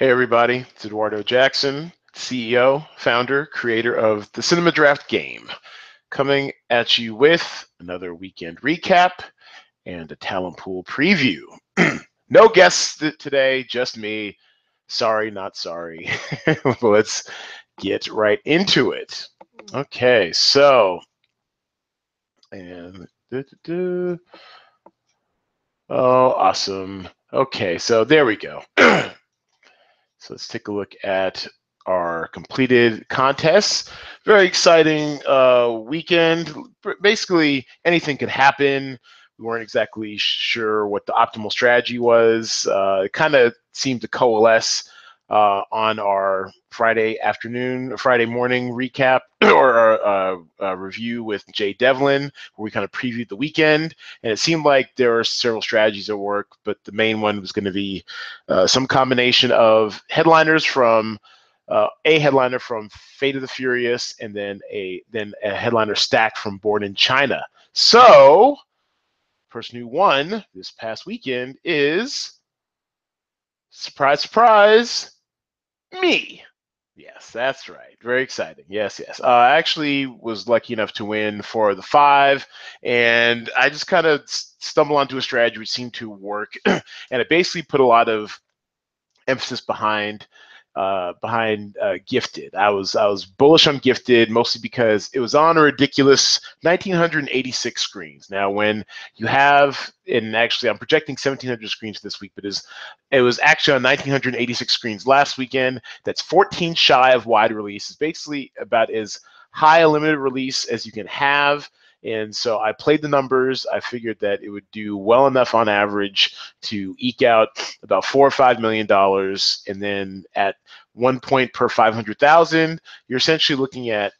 Hey everybody, it's Eduardo Jackson, CEO, founder, creator of the Cinema Draft Game, coming at you with another weekend recap and a talent pool preview. No guests today, just me. Sorry, not sorry. Let's get right into it. Okay, so, and oh, awesome. Okay, so there we go. So let's take a look at our completed contests. Very exciting weekend. Basically, anything could happen. We weren't exactly sure what the optimal strategy was. It kind of seemed to coalesce on our Friday afternoon, Friday morning recap or review with Jay Devlin, where we kind of previewed the weekend. And it seemed like there were several strategies at work, but the main one was going to be some combination of headliners from a headliner from Fate of the Furious, and then a headliner stacked from Born in China. So, person who won this past weekend is, surprise, surprise, me. Yes, that's right. Very exciting. Yes, yes. I actually was lucky enough to win for the 5, and I just kind of stumbled onto a strategy which seemed to work, and it basically put a lot of emphasis behind Gifted. I was bullish on Gifted mostly because it was on a ridiculous 1986 screens. Now, when you have, and actually I'm projecting 1700 screens this week, but it was actually on 1986 screens last weekend. That's 14 shy of wide release. It's basically about as high a limited release as you can have. And so I played the numbers. I figured that it would do well enough on average to eke out about $4 or $5 million. And then at 1 point per 500,000, you're essentially looking at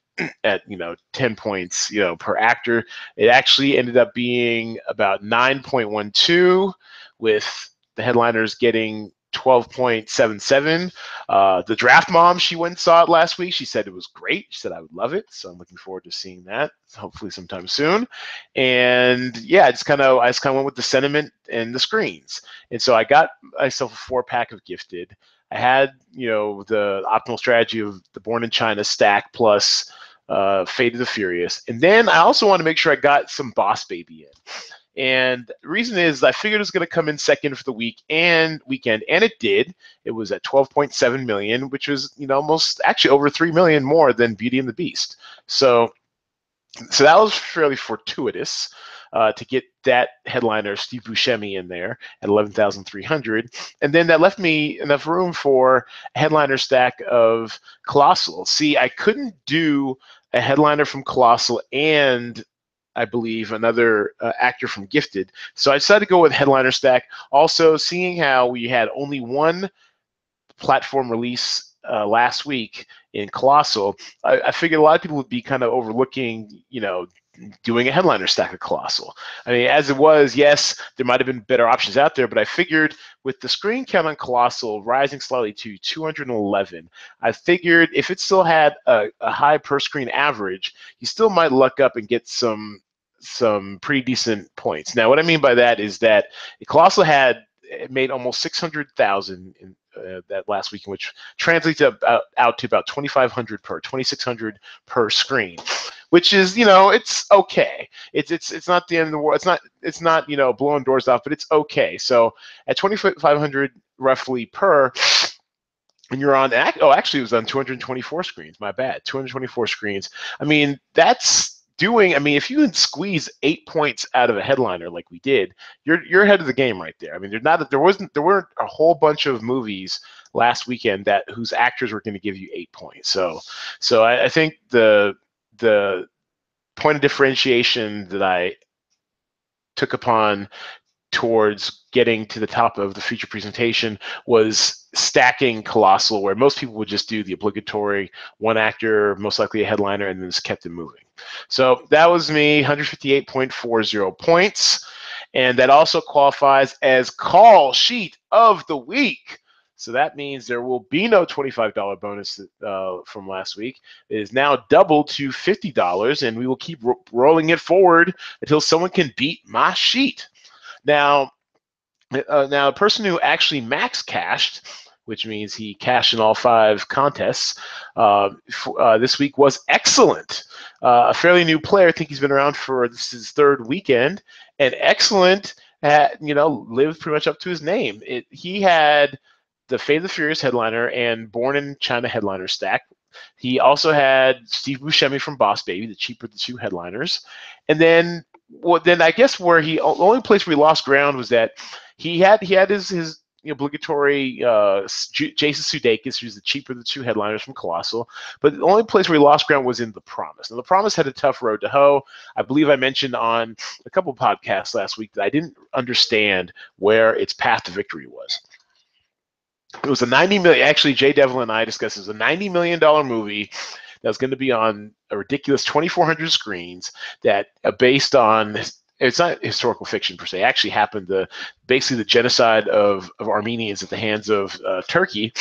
10 points per actor. It actually ended up being about 9.12, with the headliners getting 12.77. The Draft Mom, she went and saw it last week. She said it was great. She said I would love it. So I'm looking forward to seeing that, hopefully sometime soon. And yeah, I just kind of went with the sentiment and the screens. And so I got myself a 4-pack of Gifted. I had, the optimal strategy of the Born in China stack plus Fate of the Furious. And then I also want to make sure I got some Boss Baby in. And the reason is I figured it was going to come in second for the weekend, and it did. It was at 12.7 million, which was almost actually over 3 million more than Beauty and the Beast. So that was fairly fortuitous to get that headliner Steve Buscemi in there at 11,300, and then that left me enough room for a headliner stack of Colossal. See, I couldn't do a headliner from Colossal and I believe another actor from Gifted. So I decided to go with headliner stack. Also, seeing how we had only one platform release last week in Colossal, I figured a lot of people would be kind of overlooking, doing a headliner stack of Colossal. I mean, as it was, yes, there might have been better options out there, but I figured with the screen count on Colossal rising slightly to 211, I figured if it still had a high per screen average, you still might luck up and get some pretty decent points. Now, what I mean by that is that Colossal had made almost 600,000 in that last weekend, which translates out to about 2,500 per, 2,600 per screen, which is, it's okay. It's not the end of the world. It's not blowing doors off, but it's okay. So at 2,500 roughly per, and you're on, actually it was on 224 screens. My bad, 224 screens. I mean, that's doing. I mean, if you can squeeze 8 points out of a headliner like we did, you're ahead of the game right there. I mean, there weren't a whole bunch of movies last weekend whose actors were going to give you 8 points. So I think the point of differentiation that I took upon towards getting to the top of the feature presentation was stacking Colossal, where most people would just do the obligatory one actor, most likely a headliner, and then just kept it moving. So that was me, 158.40 points, and that also qualifies as call sheet of the week. So that means there will be no $25 bonus from last week. It is now doubled to $50, and we will keep rolling it forward until someone can beat my sheet. Now, a person who actually max cashed which means he cashed in all 5 contests. This week was Excellent, a fairly new player. I think he's been around for this is his 3rd weekend, and Excellent lived pretty much up to his name. He had the Fate of the Furious headliner and Born in China headliner stack. He also had Steve Buscemi from Boss Baby, the cheaper of the 2 headliners. And then, I guess the only place where he lost ground was that he had his obligatory Jason Sudeikis, who's the cheaper of the 2 headliners from Colossal. But the only place where he lost ground was in The Promise. Now, The Promise had a tough road to hoe. I believe I mentioned on a couple of podcasts last week that I didn't understand where its path to victory was. It was a $90 million. Actually, Jay Devlin and I discussed it was a $90 million movie that was going to be on a ridiculous 2,400 screens that based on. It's not historical fiction per se. It actually happened. Basically the genocide of Armenians at the hands of Turkey,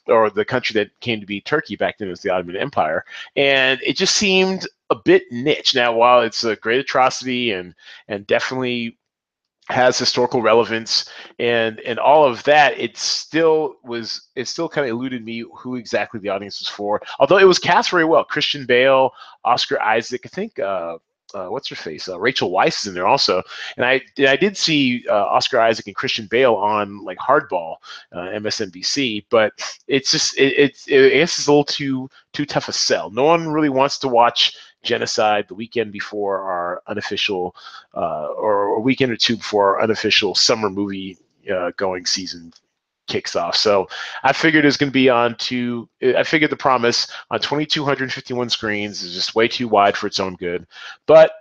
or the country that came to be Turkey back then was the Ottoman Empire, and it just seemed a bit niche. Now, while it's a great atrocity and definitely has historical relevance and all of that, it still kind of eluded me who exactly the audience was for. Although it was cast very well. Christian Bale, Oscar Isaac, I think what's her face? Rachel Weisz is in there also, and I did see Oscar Isaac and Christian Bale on like Hardball, MSNBC, but it's just I guess it's a little too tough a sell. No one really wants to watch Genocide the weekend before our unofficial, or a weekend or 2 before our unofficial summer movie going season kicks off. So I figured it was going to be I figured The Promise on 2,251 screens is just way too wide for its own good. But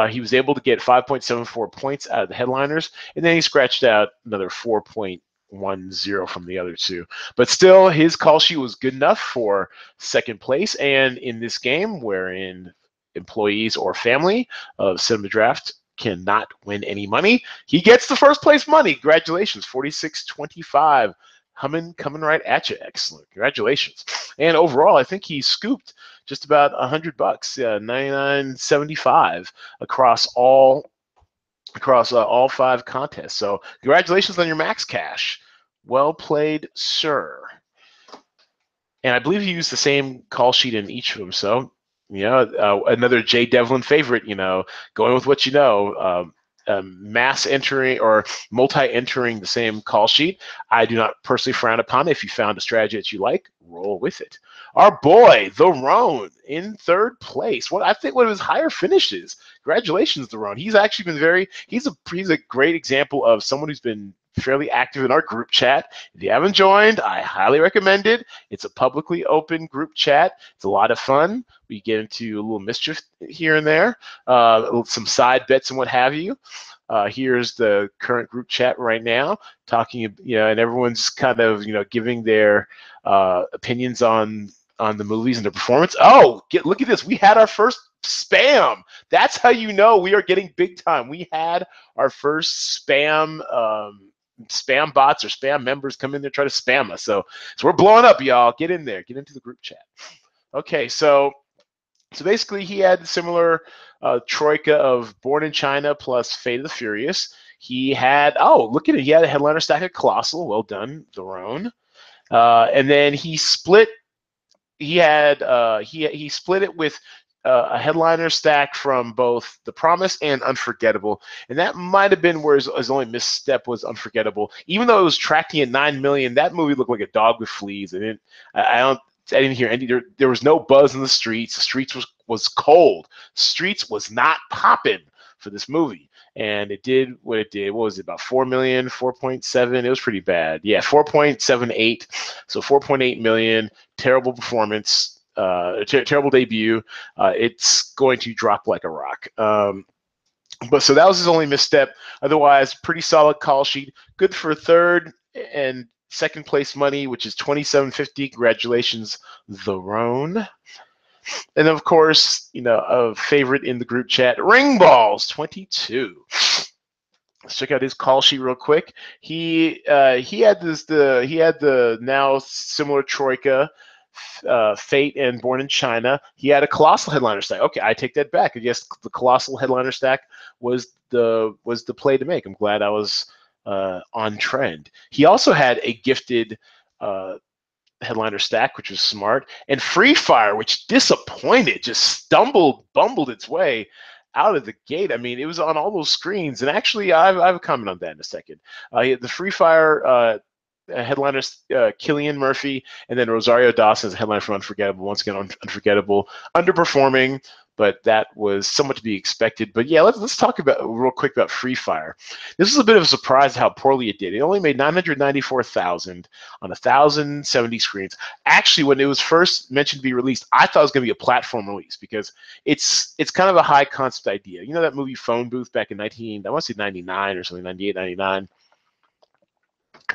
he was able to get 5.74 points out of the headliners, and then he scratched out another 4.10 from the other 2. But still, his call sheet was good enough for 2nd place. And in this game, wherein employees or family of Cinema Draft cannot win any money, he gets the 1st place money. Congratulations, 46.25, coming right at you. Excellent, congratulations. And overall, I think he scooped just about $100, 99.75 across all 5 contests. So congratulations on your max cash. Well played, sir. And I believe he used the same call sheet in each of them. So another Jay Devlin favorite, going with what you know, mass entering or multi-entering the same call sheet. I do not personally frown upon it. If you found a strategy that you like, roll with it. Our boy, The Roan, in 3rd place. I think one of his higher finishes. Congratulations, The Roan. He's actually been he's a great example of someone who's been fairly active in our group chat. If you haven't joined, I highly recommend it. It's a publicly open group chat. It's a lot of fun. We get into a little mischief here and there, some side bets and what have you. Here's the current group chat right now, talking, and everyone's kind of, giving their opinions on the movies and the performance. Oh, look at this. We had our first spam. That's how you know we are getting big time. We had our first spam bots or spam members come in there try to spam us. So we're blowing up, y'all. Get in there. Get into the group chat. Okay, so basically he had similar troika of Born in China plus Fate of the Furious. He had, look at it. He had a headliner stack of Colossal. Well done, The Roan. And then he split. He had he split it with a headliner stack from both The Promise and Unforgettable, and that might have been where his only misstep was Unforgettable. Even though it was tracking at 9 million, that movie looked like a dog with fleas. And I didn't hear any. There was no buzz in the streets. The streets was cold. Streets was not popping for this movie, and it did what it did. What was it, about 4 million, 4.7? It was pretty bad. Yeah, 4.78. So 4.8 million. Terrible performance. Terrible debut. It's going to drop like a rock. But so that was his only misstep. Otherwise, pretty solid call sheet. Good for 3rd and 2nd place money, which is $27.50. Congratulations, The Roan. And of course, a favorite in the group chat, Ring Balls 22. Let's check out his call sheet real quick. He had the now similar troika, Fate and Born in China. He had a Colossal headliner stack. Okay, I take that back. I guess the Colossal headliner stack was the play to make. I'm glad I was on trend. He also had a gifted headliner stack, which was smart, and Free Fire, which disappointed, just bumbled its way out of the gate. I mean, it was on all those screens, and actually, I have a comment on that in a second. The Free Fire headliners, Killian Murphy, and then Rosario Dawson as a headliner from Unforgettable. Once again, Unforgettable, underperforming, but that was somewhat to be expected. But yeah, let's talk about real quick about Free Fire. This was a bit of a surprise how poorly it did. It only made 994,000 on 1,070 screens. Actually, when it was first mentioned to be released, I thought it was going to be a platform release because it's kind of a high concept idea. You know that movie Phone Booth back in I want to say 99 or something, 98, 99.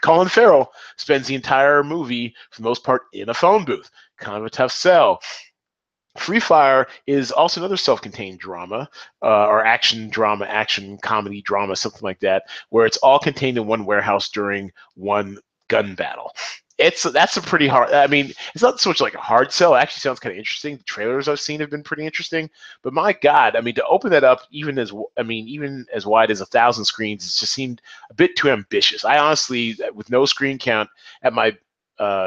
Colin Farrell spends the entire movie, for the most part, in a phone booth. Kind of a tough sell. Free Fire is also another self-contained drama, or action drama, action comedy drama, something like that, where it's all contained in one warehouse during one gun battle. That's a pretty hard. I mean, it's not so much like a hard sell. It actually sounds kind of interesting. The trailers I've seen have been pretty interesting. But my God, I mean, to open that up even as wide as 1,000 screens, it just seemed a bit too ambitious. I honestly, with no screen count at my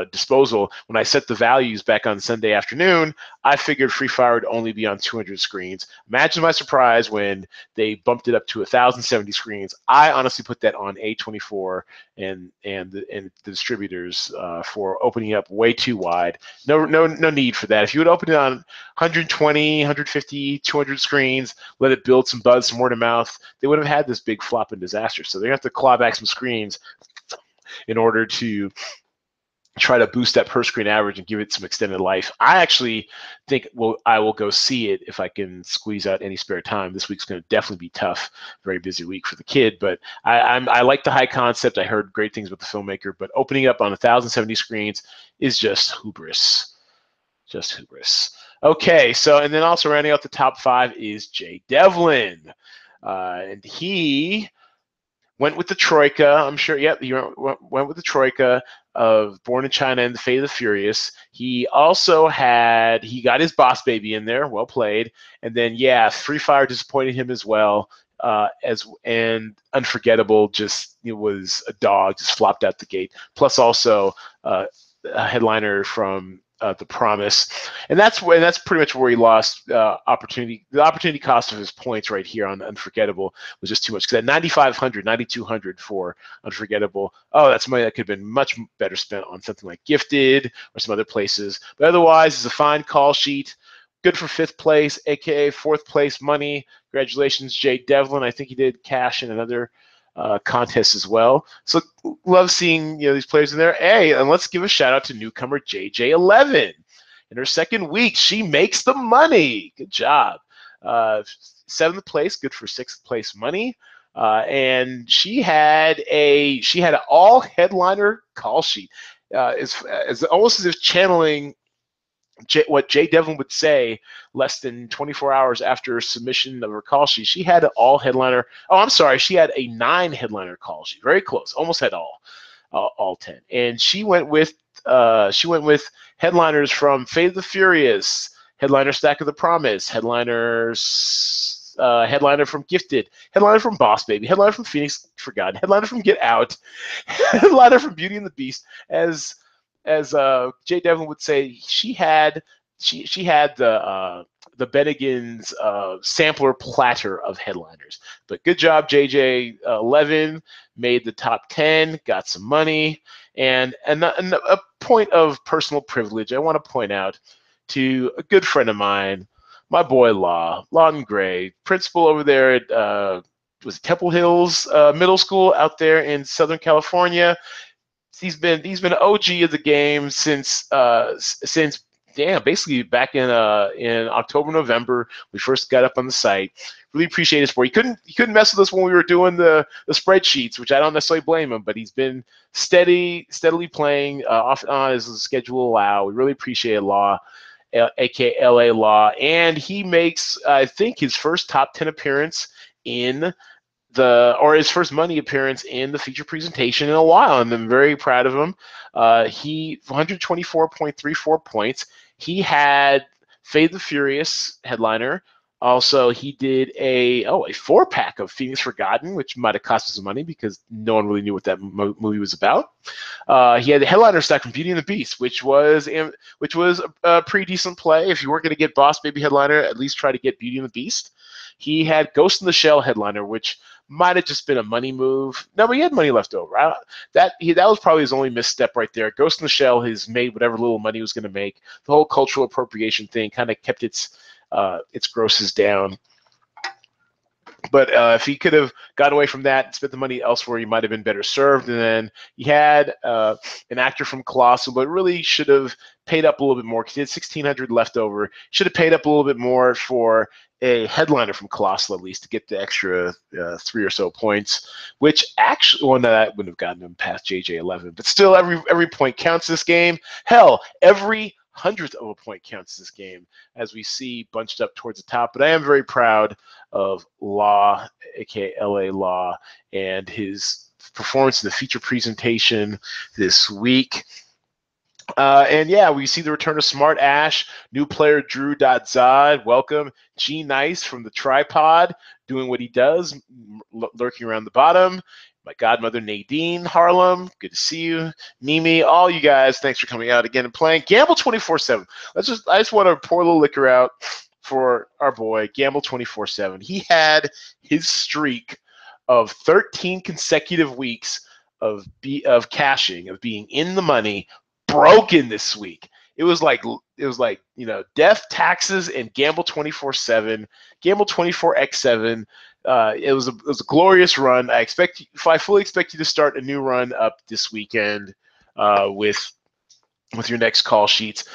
disposal, when I set the values back on Sunday afternoon, I figured Free Fire would only be on 200 screens. Imagine my surprise when they bumped it up to 1,070 screens. I honestly put that on A24 and the distributors for opening up way too wide. No need for that. If you would open it on 120, 150, 200 screens, let it build some buzz, some word of mouth, they would have had this big flop and disaster. So they have to claw back some screens in order to try to boost that per screen average and give it some extended life. I actually think I will go see it if I can squeeze out any spare time. This week's going to definitely be tough, very busy week for the kid, but I like the high concept. I heard great things about the filmmaker, but opening up on 1,070 screens is just hubris. Just hubris. Okay, so, and then also rounding out the top 5 is Jay Devlin. And he went with the Troika. I'm sure, yep, he went with the Troika of Born in China and The Fate of the Furious. He also he got his Boss Baby in there, well played. And then, yeah, Free Fire disappointed him as well. And Unforgettable just was a dog, just flopped out the gate. Plus also a headliner from The Promise, and that's pretty much where he lost opportunity. The opportunity cost of his points right here on Unforgettable was just too much, because at 9,500, 9,200 for Unforgettable, oh, that's money that could have been much better spent on something like Gifted or some other places. But otherwise, it's a fine call sheet. Good for 5th place, aka 4th place money. Congratulations, Jay Devlin. I think he did cash in another contest as well. So love seeing these players in there. Hey, and let's give a shout out to newcomer JJ11. In her second week, she makes the money. Good job. 7th place, good for 6th place money. And she had an all headliner call sheet. It's almost as if channeling what Jay Devlin would say less than 24 hours after submission of her call sheet. She had an all headliner. Oh, I'm sorry. She had a 9 headliner call sheet. Very close. Almost had all 10. And she went with headliners from Fate of the Furious, headliner Stack of the Promise, headliner from Gifted, headliner from Boss Baby, headliner from Phoenix Forgotten, headliner from Get Out, headliner from Beauty and the Beast. As Jay Devlin would say, she had the Bennigan's sampler platter of headliners. But good job, JJ11, made the top 10, got some money, and a point of personal privilege I want to point out to a good friend of mine, my boy Lawton Gray, principal over there at was Temple Hills Middle School out there in Southern California. He's been OG of the game since basically back in October, November. We first got up on the site. Really appreciate his support. He couldn't mess with us when we were doing the spreadsheets, which I don't necessarily blame him, but he's been steadily playing off and on as the schedule allow. We really appreciate Law, aka LA Law, and he makes I think his first top 10 appearance in his first money appearance in the feature presentation in a while, and I'm very proud of him. He 124.34 points. He had Fate of the Furious headliner, Also, he did a 4-pack of Phoenix Forgotten, which might have cost us some money because no one really knew what that movie was about. He had the headliner stack from Beauty and the Beast, which was a pretty decent play. If you weren't going to get Boss Baby headliner, at least try to get Beauty and the Beast. He had Ghost in the Shell headliner, which might have just been a money move. No, but he had money left over. That was probably his only misstep right there. Ghost in the Shell has made whatever little money he was going to make. The whole cultural appropriation thing kind of kept its grosses down. But if he could have gotten away from that and spent the money elsewhere, he might have been better served. And then he had an actor from Colossal, but really should have paid up a little bit more because he had 1,600 left over. Should have paid up a little bit more for a headliner from Colossal at least to get the extra 3 or so points, which actually, well, no, that wouldn't have gotten him past JJ11. But still, every point counts this game. Hell, every 100th of a point counts this game, as we see bunched up towards the top. But I am very proud of Law, aka LA Law, and his performance in the feature presentation this week. And yeah, we see the return of Smart Ash, new player Drew.Zod, welcome. G Nice from the tripod, doing what he does, lurking around the bottom. My godmother Nadine Harlem, good to see you. Mimi, all you guys, thanks for coming out again and playing. Gamble 24/7. I just want to pour a little liquor out for our boy, Gamble 24/7. He had his streak of 13 consecutive weeks of cashing, of being in the money, broken this week. It was like death, taxes, and Gamble 24/7, Gamble 24x7. It was a glorious run. I fully expect you to start a new run up this weekend with your next call sheets.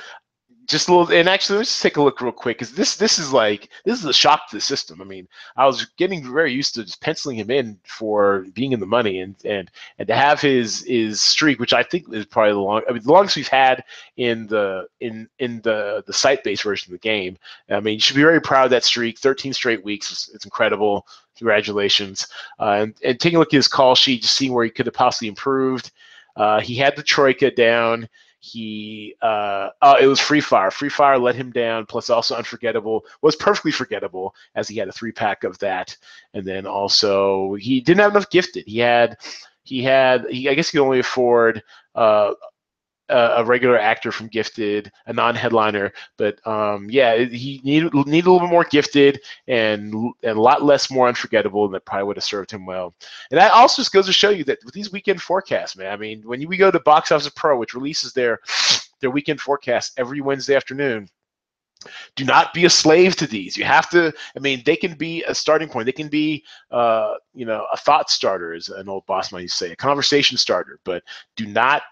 Just a little, and actually, let's just take a look real quick, because this is a shock to the system. I mean, I was getting very used to just penciling him in for being in the money, and to have his streak, which I think is probably the longest we've had in the site-based version of the game. I mean, you should be very proud of that streak. 13 straight weeks, it's incredible. Congratulations. And taking a look at his call sheet, just seeing where he could have possibly improved. He had the Troika down. It was Free Fire. Free Fire let him down. Plus, also Unforgettable was perfectly forgettable, as he had a 3-pack of that. And then also he didn't have enough Gifted. I guess he could only afford a regular actor from Gifted, a non-headliner, but he needed a little bit more Gifted and a lot less more Unforgettable, and that probably would have served him well. And that also just goes to show you that with these weekend forecasts, man, I mean, when we go to Box Office Pro, which releases their weekend forecast every Wednesday afternoon, do not be a slave to these. You have to, I mean, they can be a starting point. They can be, a thought starter, as an old boss might used to say, a conversation starter, but do not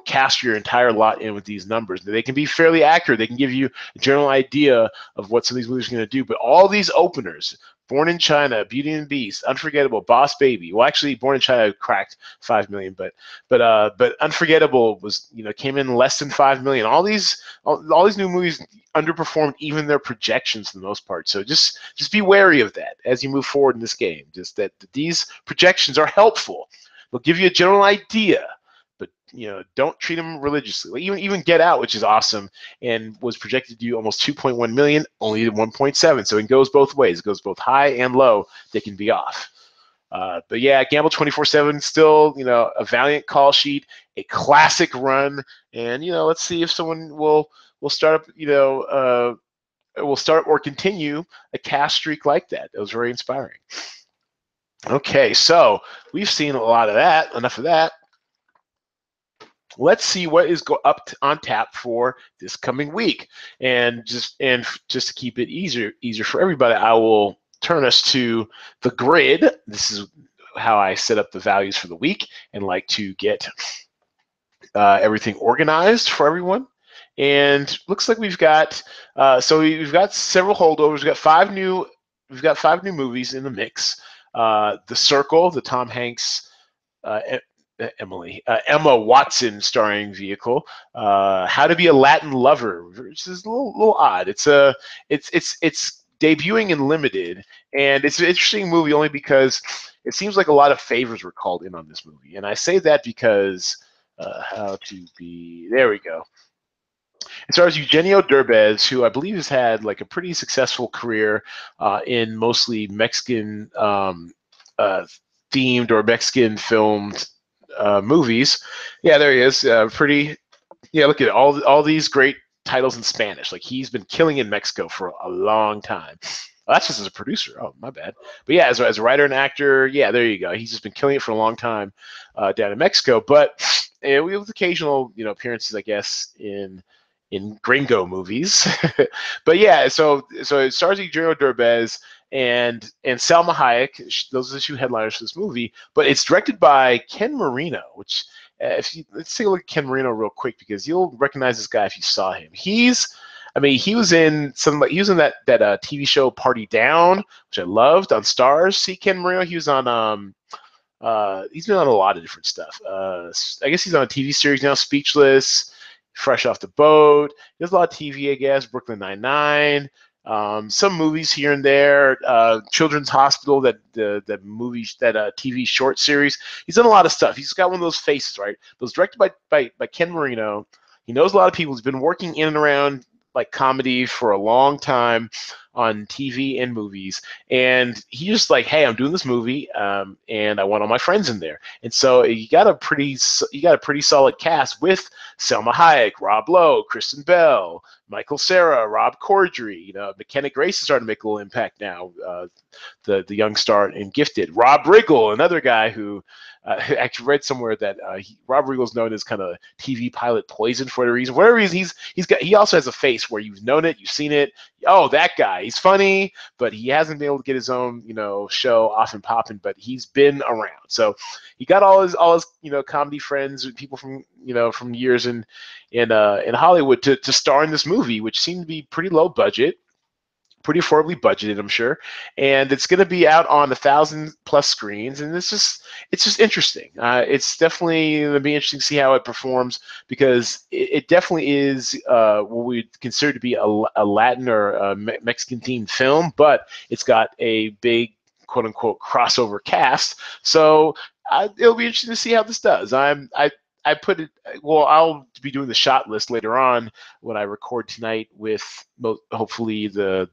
cast your entire lot in with these numbers. They can be fairly accurate. They can give you a general idea of what some of these movies are going to do. But all these openers, Born in China, Beauty and the Beast, Unforgettable, Boss Baby. Well, actually, Born in China cracked 5 million, but Unforgettable came in less than 5 million. All these new movies underperformed even their projections for the most part. So just be wary of that as you move forward in this game. Just that these projections are helpful. They'll give you a general idea, but don't treat them religiously. Even Get Out, which is awesome and was projected to do almost 2.1 million, only did 1.7. So it goes both ways. It goes both high and low. They can be off. But yeah, Gamble 24/7 still a valiant call sheet, a classic run, and let's see if someone will start up will start or continue a cash streak like that. It was very inspiring. Okay, so we've seen a lot of that. Enough of that. Let's see what is on tap for this coming week, and just to keep it easier for everybody, I will turn us to the grid. This is how I set up the values for the week and like to get everything organized for everyone. And looks like we've got we've got several holdovers. We've got five new movies in the mix. The Circle, the Tom Hanks. Emma Watson starring vehicle, How to Be a Latin Lover, which is a little odd. It's debuting in limited, and it's an interesting movie only because it seems like a lot of favors were called in on this movie, and I say that because there we go. It stars Eugenio Derbez, who I believe has had like a pretty successful career in mostly Mexican uh, themed or Mexican filmed movies. Yeah, there he is. Pretty. Yeah, look at all these great titles in Spanish. Like he's been killing in Mexico for a long time. Well, that's just as a producer. Oh, my bad. But yeah, as a writer and actor, yeah, there you go. He's just been killing it for a long time down in Mexico. But we have occasional, appearances, I guess, in gringo movies. But yeah, so it stars Eugenio Derbez and Salma Hayek. Those are the two headliners for this movie. But it's directed by Ken Marino, which if you let's take a look at Ken Marino real quick because you'll recognize this guy if you saw him. He was in that TV show Party Down, which I loved on Stars. See Ken Marino, he was on he's been on a lot of different stuff. I guess he's on a TV series now, Speechless, Fresh Off the Boat. There's a lot of TV, I guess. Brooklyn Nine-Nine. Some movies here and there. Children's Hospital, that TV short series. He's done a lot of stuff. He's got one of those faces, right? It was directed by Ken Marino. He knows a lot of people. He's been working in and around like comedy for a long time on TV and movies, and he just like, hey, I'm doing this movie, and I want all my friends in there, and so you got a pretty solid cast with Selma Hayek, Rob Lowe, Kristen Bell, Michael Cera, Rob Corddry. McKenna Grace is starting to make a little impact now. The young star in Gifted, Rob Riggle, another guy who I actually read somewhere that Rob Riggle's known as kind of TV pilot poison for whatever reason. Whatever reason, he also has a face where you've known it, you've seen it. Oh, that guy, he's funny, but he hasn't been able to get his own show off and popping. But he's been around, so he got all his comedy friends, people from years in Hollywood to star in this movie, which seemed to be pretty low budget, pretty affordably budgeted, I'm sure, and it's going to be out on 1,000+ screens, and it's just interesting. It's definitely going to be interesting to see how it performs because it definitely is what we'd consider to be a Latin or a Mexican themed film, but it's got a big quote unquote crossover cast. So it'll be interesting to see how this does. I put it. Well, I'll be doing the shot list later on when I record tonight with hopefully the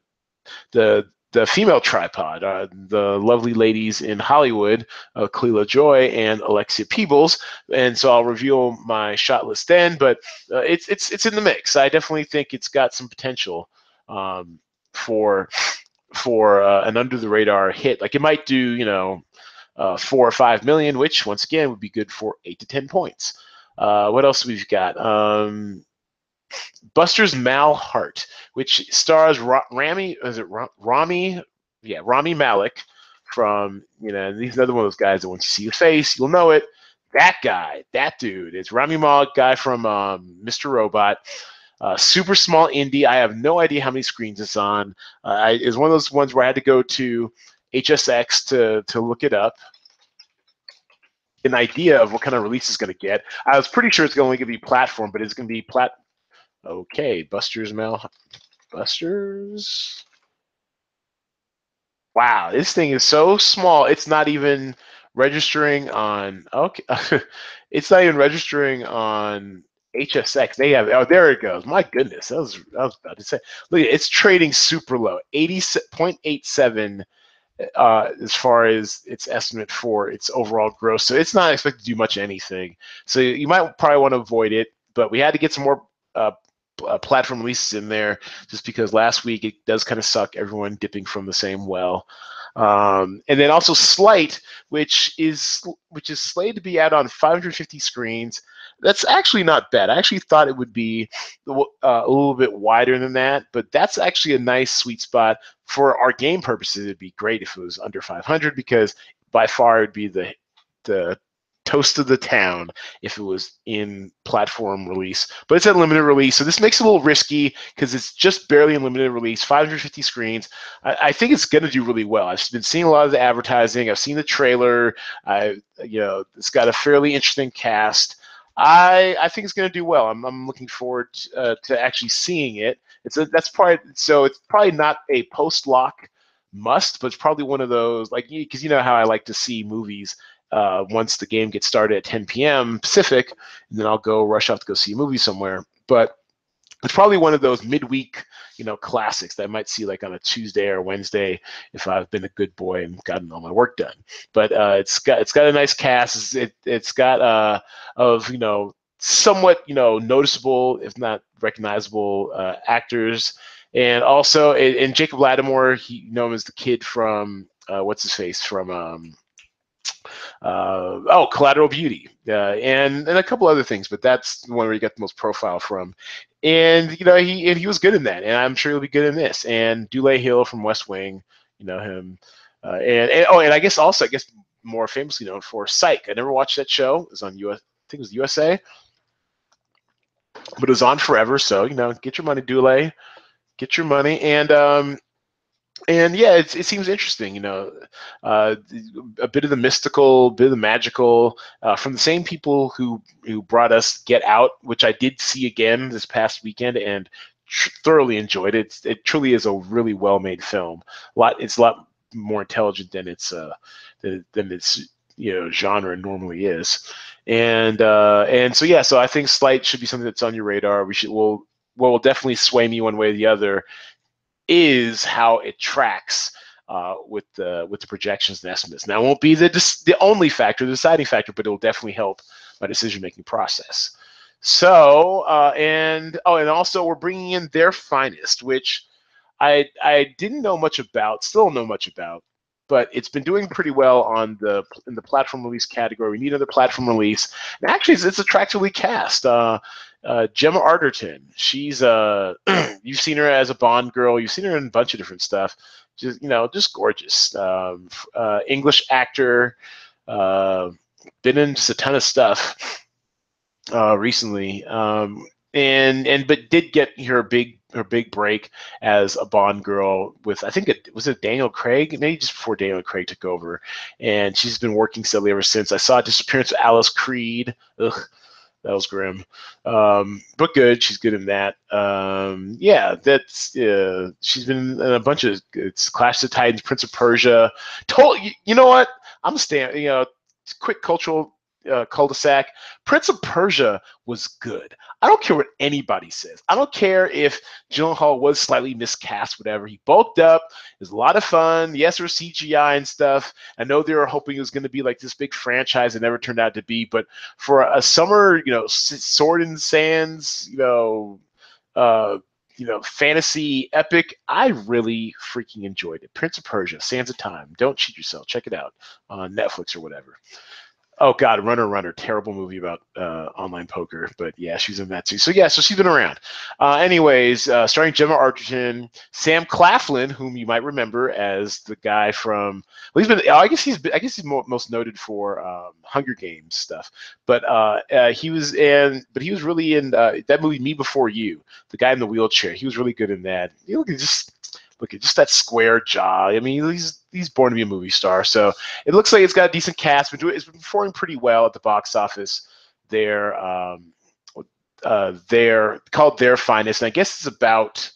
female tripod, the lovely ladies in Hollywood, Cleela Joy and Alexia Peebles, and so I'll reveal my shot list then. But it's in the mix. I definitely think it's got some potential for an under the radar hit. Like it might do 4 or 5 million, which once again would be good for 8 to 10 points. What else we've got? Buster's Malheart, which stars Rami Malek from, he's another one of those guys that once you see your face, you'll know it. That guy, that dude, it's Rami Malek, guy from Mr. Robot. Super small indie. I have no idea how many screens it's on. It's one of those ones where I had to go to HSX to look it up. An idea of what kind of release it's going to get. I was pretty sure it's only going to be platform, but it's going to be Okay, Buster's. Wow, this thing is so small. It's not even registering on. Okay, it's not even registering on HSX. They have. Oh, there it goes. My goodness, I was about to say. Look, it's trading super low, 80.87. As far as its estimate for its overall gross, so it's not expected to do much of anything. So you might probably want to avoid it. But we had to get some more platform releases in there just because last week it does kind of suck, everyone dipping from the same well. And then also Slight, which is slated to be out on 550 screens. That's actually not bad. I actually thought it would be a little bit wider than that, but that's actually a nice sweet spot. For our game purposes, it'd be great if it was under 500 because by far it would be the toast of the town if it was in platform release, but it's a limited release, so this makes it a little risky because it's just barely in limited release, 550 screens. I think it's going to do really well. I've been seeing a lot of the advertising. I've seen the trailer. It's got a fairly interesting cast. I think it's going to do well. I'm looking forward to actually seeing it. It's probably not a post-lock must, but it's probably one of those, like, because you know how I like to see movies once the game gets started at 10 p.m. Pacific, and then I'll go rush off to go see a movie somewhere. But It's probably one of those midweek, classics that I might see like on a Tuesday or Wednesday if I've been a good boy and gotten all my work done. But it's got a nice cast. It's got of somewhat noticeable, if not recognizable, actors, and also and Jacob Latimore, you know him as the kid from what's his face from Collateral Beauty, and a couple other things, but that's the one where he got the most profile from. And he was good in that, and I'm sure he'll be good in this. And Dule Hill from West Wing, him, and I guess more famously known for Psych. I never watched that show. It was on I think it was USA, but it was on forever. So get your money, Dule, get your money, and yeah, it seems interesting, a bit of the mystical, a bit of the magical, from the same people who brought us Get Out, which I did see again this past weekend and thoroughly enjoyed it. It truly is a really well-made film. It's a lot more intelligent than its genre normally is, and so yeah, so I think Slight should be something that's on your radar. What will definitely sway me one way or the other is how it tracks with the projections and estimates. Now, it won't be the only factor, the deciding factor, but it will definitely help my decision-making process. So, and also we're bringing in Their Finest, which I didn't know much about, still don't know much about, but it's been doing pretty well in the platform release category. We need another platform release. And actually, it's attractively cast. Gemma Arterton, she's you've seen her as a Bond girl. You've seen her in a bunch of different stuff. Just gorgeous. English actor. Been in just a ton of stuff recently. But did get her big break as a Bond girl with, I think it was Daniel Craig, maybe just before Daniel Craig took over, and she's been working steadily ever since. I saw a disappearance of Alice Creed. Ugh, that was grim, but good. She's good in that. Yeah, she's been in a bunch of Clash of the Titans, Prince of Persia. You know what? I'm a stand. Quick cultural cul-de-sac. Prince of Persia was good. I don't care what anybody says. I don't care if Gyllenhaal was slightly miscast, whatever. He bulked up. It was a lot of fun. Yes, there was CGI and stuff. I know they were hoping it was going to be like this big franchise. It never turned out to be. But for a summer, sword and sands, fantasy epic, I really freaking enjoyed it. Prince of Persia, Sands of Time. Don't cheat yourself. Check it out on Netflix or whatever. Oh God, Runner, terrible movie about online poker, but yeah, she's in that too. So yeah, so she's been around. Anyways, starring Gemma Arterton, Sam Claflin, whom you might remember as the guy from. Well, I guess he's most noted for Hunger Games stuff. But he was really in that movie Me Before You, the guy in the wheelchair. He was really good in that. Look at just that square jaw. I mean, he's born to be a movie star. So it looks like it's got a decent cast. It's been performing pretty well at the box office. They're called Their Finest, and I guess it's about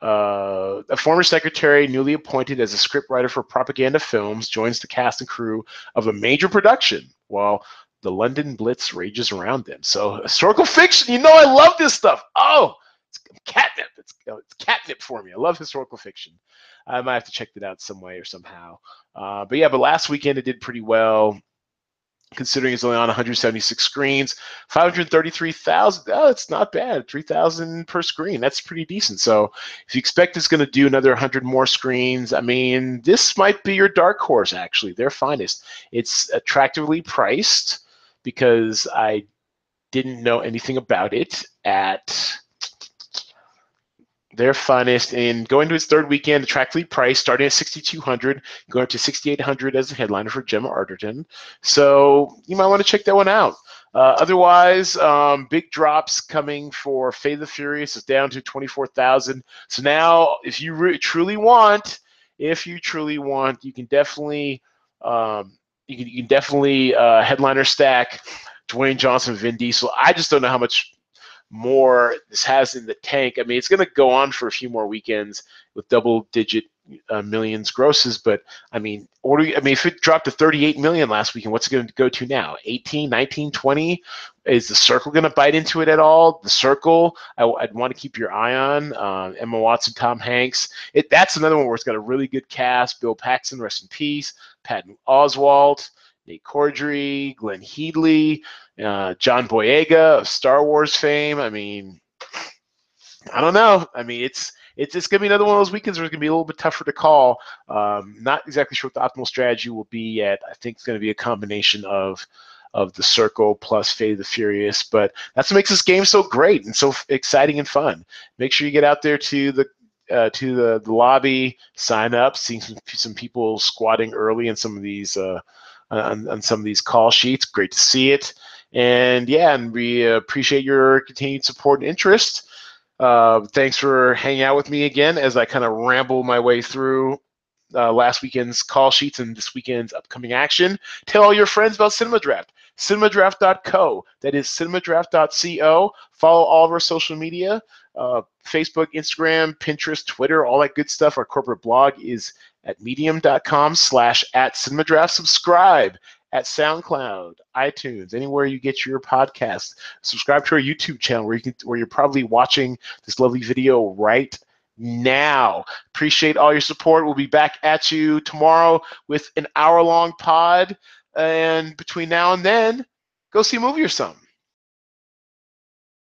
a former secretary newly appointed as a scriptwriter for propaganda films joins the cast and crew of a major production while the London Blitz rages around them. So historical fiction. I love this stuff. Oh. It's catnip. It's catnip for me. I love historical fiction. I might have to check that out some way or somehow. But last weekend it did pretty well, considering it's only on 176 screens, 533,000. Oh, it's not bad. 3,000 per screen. That's pretty decent. So if you expect it's going to do another 100 more screens, I mean, this might be your dark horse. Actually, Their Finest. It's attractively priced because I didn't know anything about it at Their Finest, and going to its third weekend, attractively priced, starting at $6,200, going up to $6,800 as a headliner for Gemma Arterton. So you might want to check that one out. Otherwise, big drops coming for Fate of the Furious is down to 24,000. So now, if you truly want, you can definitely headliner stack Dwayne Johnson, Vin Diesel. I just don't know how much more this has in the tank. I mean, it's going to go on for a few more weekends with double-digit, millions grosses, but I mean, if it dropped to 38 million last weekend, what's it going to go to now? 18, 19, 20? Is the Circle going to bite into it at all? The Circle, I'd want to keep your eye on. Emma Watson, Tom Hanks. That's another one where it's got a really good cast. Bill Paxton, rest in peace. Patton Oswalt, Nate Cordry, Glenn Headley, John Boyega of Star Wars fame. I mean, I don't know. I mean, it's going to be another one of those weekends where it's going to be a little bit tougher to call. Not exactly sure what the optimal strategy will be yet. I think it's going to be a combination of the Circle plus Fate of the Furious, but that's what makes this game so great and so exciting and fun. Make sure you get out there to the lobby, sign up, seeing some people squatting early in some of these on some of these call sheets. Great to see it, and yeah, and we appreciate your continued support and interest. Thanks for hanging out with me again as I kind of ramble my way through last weekend's call sheets and this weekend's upcoming action. Tell all your friends about Cinema Draft. CinemaDraft.co. That is CinemaDraft.co. Follow all of our social media, Facebook, Instagram, Pinterest, Twitter, all that good stuff. Our corporate blog is at medium.com/@CinemaDraft. Subscribe at SoundCloud, iTunes, anywhere you get your podcast. Subscribe to our YouTube channel where you're probably watching this lovely video right now. Appreciate all your support. We'll be back at you tomorrow with an hour-long pod. And between now and then, go see a movie or something.